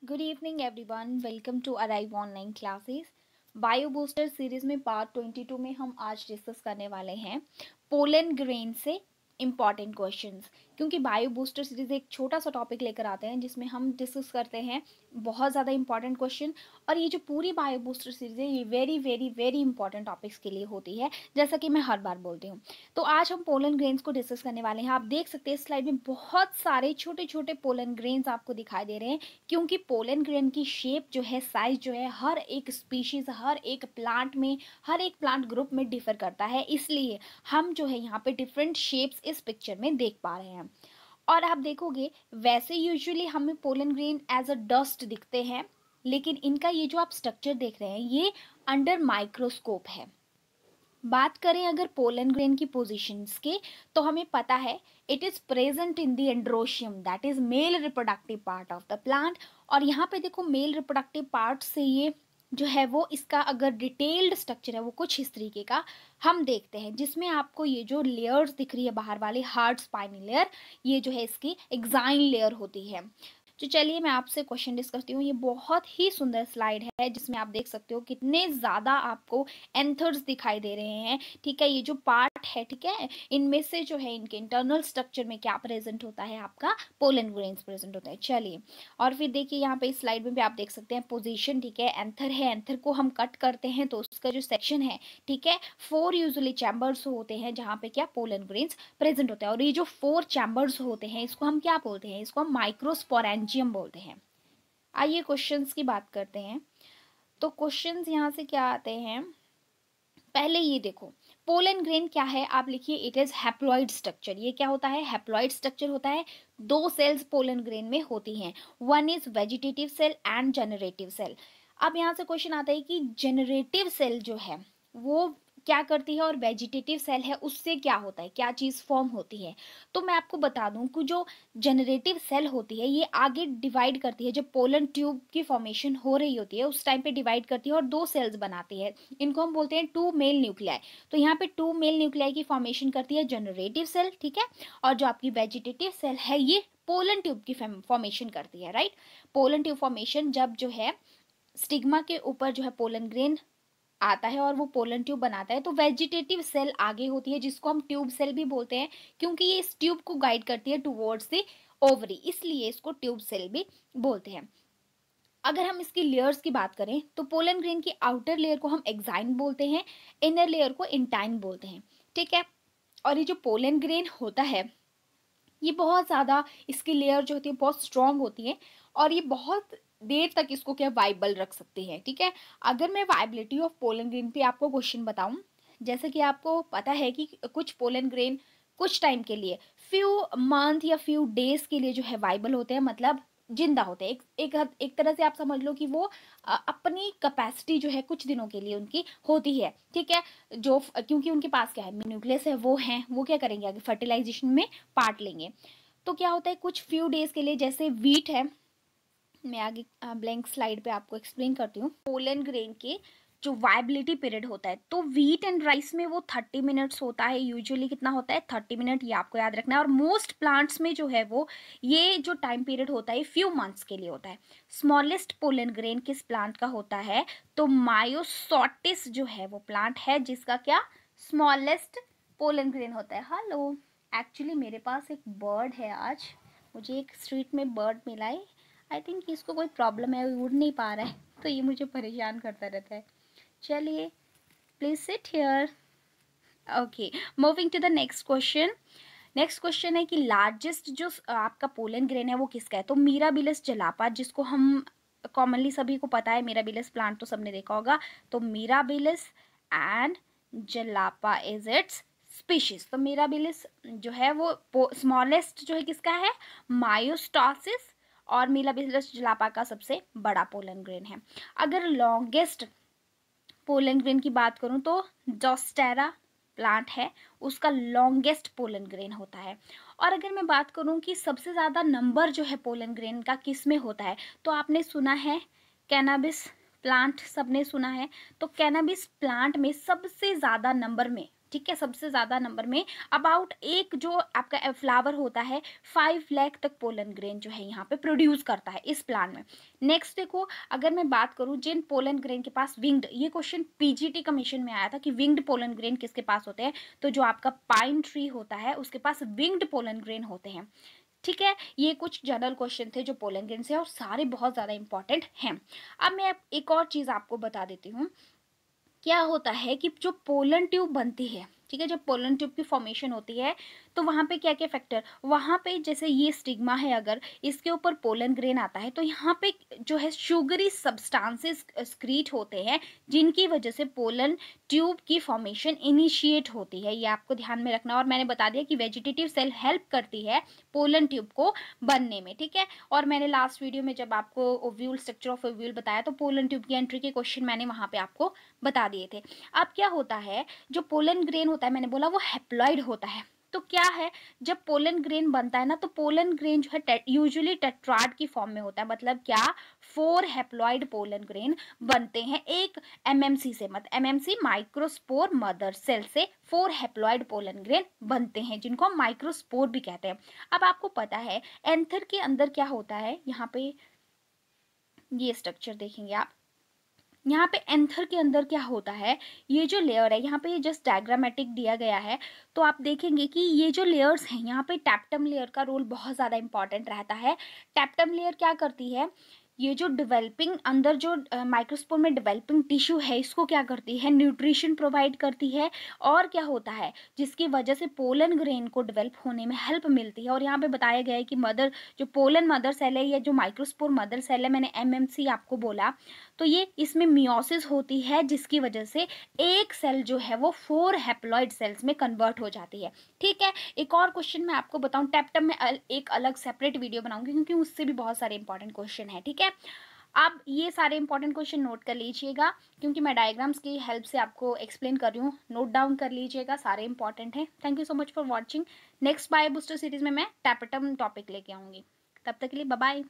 Good evening everyone, welcome to arrive online classes. Bio booster series में part 22 में हम आज डिस्कस करने वाले हैं पोलन ग्रेन से इम्पॉर्टेंट क्वेश्चंस। क्योंकि बायो बूस्टर सीरीज एक छोटा सा टॉपिक लेकर आते हैं जिसमें हम डिस्कस करते हैं बहुत ज़्यादा इंपॉर्टेंट क्वेश्चन। और ये जो पूरी बायो बूस्टर सीरीज है ये very very very important topics के लिए होती है, जैसा कि मैं हर बार बोलती हूँ। तो आज हम पोलन ग्रेन्स को डिस्कस करने वाले हैं। आप देख सकते हैं स्लाइड में बहुत सारे छोटे छोटे पोलन ग्रेन्स आपको दिखाई दे रहे हैं, क्योंकि पोलन ग्रेन की शेप जो है, साइज जो है, हर एक स्पीशीज, हर एक प्लांट में, हर एक प्लांट ग्रुप में डिफर करता है। इसलिए हम जो है यहाँ पे डिफरेंट शेप्स इस पिक्चर में देख पा रहे हैं। और आप देखोगे वैसे यूजुअली हमें pollen grain as a dust दिखते हैं, लेकिन इनका ये जो आप स्ट्रक्चर देख रहे हैं ये अंडर माइक्रोस्कोप है। बात करें अगर पोलन ग्रेन की पोजीशंस के, तो हमें पता है it is present in the androecium, that is male reproductive part of the plant. और यहाँ पे देखो मेल रिप्रोडक्टिव पार्ट से ये जो है वो इसका अगर डिटेल्ड स्ट्रक्चर है वो कुछ इस तरीके का हम देखते हैं, जिसमें आपको ये जो लेयर्स दिख रही है बाहर वाली हार्ड स्पाइनी लेयर, ये जो है इसकी एक्साइन लेयर होती है। तो चलिए मैं आपसे क्वेश्चन डिस्कस करती हूँ। ये बहुत ही सुंदर स्लाइड है जिसमें आप देख सकते हो कितने ज़्यादा आपको एंथर्स दिखाई दे रहे हैं। ठीक है, ये जो पार्ट है, ठीक है, इनमें से जो है इनके इंटरनल स्ट्रक्चर में क्या प्रेजेंट होता है, आपका पोलन ग्रेन्स प्रेजेंट होता है। चलिए, और फिर देखिए यहाँ पे इस स्लाइड में भी आप देख सकते हैं पोजीशन, ठीक है, एंथर है, एंथर को हम कट करते हैं तो उसका जो सेक्शन है, ठीक है, 4 यूजुअली चैम्बर्स होते हैं जहाँ पे क्या पोलन ग्रेन्स प्रेजेंट होते हैं। और ये जो 4 चैम्बर्स होते हैं इसको हम क्या बोलते हैं, इसको हम माइक्रोस्पोरेंजियम बोलते हैं। आइए क्वेश्चंस की बात करते हैं। तो क्वेश्चंस यहाँ से क्या आते हैं, पहले ये देखो पोलन ग्रेन क्या है, आप लिखिए इट इज हैप्लॉइड स्ट्रक्चर। ये क्या होता है, हैप्लॉइड स्ट्रक्चर होता है। 2 सेल्स पोलन ग्रेन में होती हैं, one is vegetative cell and generative cell. अब यहाँ से क्वेश्चन आता है कि जनरेटिव सेल जो है वो क्या करती है और वेजिटेटिव सेल है उससे क्या होता है, क्या चीज़ फॉर्म होती है। तो मैं आपको बता दूं कि जो जनरेटिव सेल होती है ये आगे डिवाइड करती है, जब पोलन ट्यूब की फॉर्मेशन हो रही होती है उस टाइम पे डिवाइड करती है और 2 सेल्स बनाती है। इनको हम बोलते हैं 2 मेल न्यूक्लियाई। तो यहाँ पे 2 मेल न्यूक्लियाई की फॉर्मेशन करती है जनरेटिव सेल, ठीक है। और जो आपकी वेजिटेटिव सेल है ये पोलन ट्यूब की फॉर्मेशन करती है, राइट। पोलन ट्यूब फॉर्मेशन जब जो है स्टिग्मा के ऊपर जो है पोलन ग्रेन आता है और वो पोलन ट्यूब बनाता है, तो वेजिटेटिव सेल आगे होती है जिसको हम ट्यूब सेल भी बोलते हैं, क्योंकि ये इस ट्यूब को गाइड करती है टुवर्ड्स द ओवरी, इसलिए इसको ट्यूब सेल भी बोलते हैं। अगर हम इसकी लेयर्स की बात करें तो पोलन ग्रेन की आउटर लेयर को हम एक्साइन बोलते हैं, इनर लेयर को इंटाइन बोलते हैं, ठीक है। और ये जो पोलन ग्रेन होता है ये बहुत ज़्यादा, इसकी लेयर जो होती है बहुत स्ट्रांग होती है और ये बहुत देर तक इसको क्या वाइबल रख सकती है, ठीक है। अगर मैं वाइबिलिटी ऑफ पोलन ग्रेन पे आपको क्वेश्चन बताऊं, जैसे कि आपको पता है कि कुछ पोलन ग्रेन कुछ टाइम के लिए, फ्यू मंथ या फ्यू डेज के लिए जो है वाइबल होते हैं, मतलब जिंदा होते हैं। एक तरह से आप समझ लो कि वो अपनी कैपेसिटी जो है कुछ दिनों के लिए उनकी होती है, ठीक है। जो क्योंकि उनके पास क्या है, न्यूक्लियस है, वो हैं, वो क्या करेंगे आगे फर्टिलाइजेशन में पार्ट लेंगे। तो क्या होता है कुछ फ्यू डेज के लिए, जैसे वीट है, मैं आगे ब्लैंक स्लाइड पे आपको एक्सप्लेन करती हूँ। पोलन ग्रेन के जो वाइबिलिटी पीरियड होता है, तो वीट एंड राइस में वो 30 मिनट्स होता है यूजुअली। कितना होता है, 30 मिनट, ये आपको याद रखना है। और मोस्ट प्लांट्स में जो है वो ये जो टाइम पीरियड होता है फ्यू मंथ्स के लिए होता है। स्मॉलेस्ट पोलन ग्रेन किस प्लांट का होता है, तो मायोसोटिस जो है वो प्लांट है जिसका क्या स्मॉलेस्ट पोलन ग्रेन होता है। हेलो, एक्चुअली मेरे पास एक बर्ड है, आज मुझे एक स्ट्रीट में बर्ड मिला है। आई थिंक इसको कोई प्रॉब्लम है, उड़ नहीं पा रहा है, तो ये मुझे परेशान करता रहता है। चलिए, please sit here. Okay, moving to the next question. Next question है कि लार्जेस्ट जो आपका पोलन ग्रेन है वो किसका है, तो मीराबिलस जलापा, जिसको हम कॉमनली सभी को पता है, मीराबिलस प्लांट तो सबने देखा होगा। तो Mirabilis and jalapa is its species. तो मीराबिलिस जो है वो स्मॉलेस्ट जो है किसका है, मायोस्टोसिस, और मीराबिलस जलापा का सबसे बड़ा पोलन ग्रेन है। अगर लॉन्गेस्ट पोलन ग्रेन की बात करूं तो जोस्टेरा प्लांट है, उसका लॉन्गेस्ट पोलन ग्रेन होता है। और अगर मैं बात करूं कि सबसे ज़्यादा नंबर जो है पोलन ग्रेन का किस में होता है, तो आपने सुना है कैनाबिस प्लांट, सबने सुना है। तो कैनाबिस प्लांट में सबसे ज़्यादा नंबर में ठीक है, सबसे ज़्यादा नंबर में अबाउट एक जो आपका फ्लावर होता है 5 लाख तक पोलन ग्रेन जो है यहाँ पे प्रोड्यूस करता है इस प्लांट में। नेक्स्ट देखो, अगर मैं बात करूँ जिन पोलन ग्रेन के पास विंग्ड, ये क्वेश्चन पीजीटी कमीशन में आया था कि विंग्ड पोलन ग्रेन किसके पास होते हैं, तो जो आपका पाइन ट्री होता है उसके पास विंग्ड पोलन ग्रेन होते हैं। ठीक है, ये कुछ जनरल क्वेश्चन थे जो पोलन ग्रेन से, और सारे बहुत ज़्यादा इंपॉर्टेंट हैं। अब मैं एक और चीज़ आपको बता देती हूँ। क्या होता है कि जो पोलन ट्यूब बनती है, ठीक है, जब पोलन ट्यूब की फॉर्मेशन होती है तो वहाँ पे क्या क्या फैक्टर, वहाँ पे जैसे ये स्टिग्मा है, अगर इसके ऊपर पोलन ग्रेन आता है तो यहाँ पे जो है शुगरी सब्सटेंसेस स्क्रीट होते हैं, जिनकी वजह से पोलन ट्यूब की फॉर्मेशन इनिशिएट होती है। ये आपको ध्यान में रखना। और मैंने बता दिया कि वेजिटेटिव सेल हेल्प करती है पोलन ट्यूब को बनने में, ठीक है। और मैंने लास्ट वीडियो में जब आपको ओव्यूल, स्ट्रक्चर ऑफ ओव्यूल बताया तो पोलन ट्यूब की एंट्री के क्वेश्चन मैंने वहाँ पे आपको बता दिए थे। अब क्या होता है, जो पोलन ग्रेन होता है मैंने बोला वो हैप्लॉइड होता है। तो क्या है, जब पोलन ग्रेन बनता है ना तो पोलन ग्रेन जो है यूजुअली टेट्राड की फॉर्म में होता है। मतलब क्या, 4 हैप्लॉइड पोलन ग्रेन बनते हैं एक एमएमसी से, मत एमएमसी माइक्रोस्पोर मदर सेल से 4 हैप्लॉइड पोलन ग्रेन बनते हैं, जिनको हम माइक्रोस्पोर भी कहते हैं। अब आपको पता है एंथर के अंदर क्या होता है, यहाँ पे ये स्ट्रक्चर देखेंगे आप, यहाँ पे एंथर के अंदर क्या होता है, ये जो लेयर है यहाँ पे, ये जस्ट डायग्रामेटिक दिया गया है, तो आप देखेंगे कि ये जो लेयर्स हैं यहाँ पे टैप्टम लेयर का रोल बहुत ज़्यादा इंपॉर्टेंट रहता है। टैप्टम लेयर क्या करती है, ये जो डेवलपिंग अंदर जो माइक्रोस्पोर में डेवलपिंग टिश्यू है इसको क्या करती है, न्यूट्रिशन प्रोवाइड करती है। और क्या होता है, जिसकी वजह से पोलन ग्रेन को डेवलप होने में हेल्प मिलती है। और यहाँ पे बताया गया है कि मदर, जो पोलन मदर सेल है या जो माइक्रोस्पोर मदर सेल है, मैंने एमएमसी आपको बोला, तो ये इसमें मियोसिस होती है, जिसकी वजह से एक सेल जो है वो 4 हैप्लॉइड सेल्स में कन्वर्ट हो जाती है। ठीक है, एक और क्वेश्चन मैं आपको बताऊं, टैप्टम में एक अलग सेपरेट वीडियो बनाऊंगी क्योंकि उससे भी बहुत सारे इंपॉर्टेंट क्वेश्चन है। ठीक है, आप ये सारे इंपॉर्टेंट क्वेश्चन नोट कर लीजिएगा, क्योंकि मैं डायग्राम्स की हेल्प से आपको एक्सप्लेन कर रही हूँ। नोट डाउन कर लीजिएगा, सारे इंपॉर्टेंट हैं। Thank you so much for watching. Next bio booster series में मैं टैपेटम टॉपिक लेके आऊंगी। तब तक के लिए बाय बाय।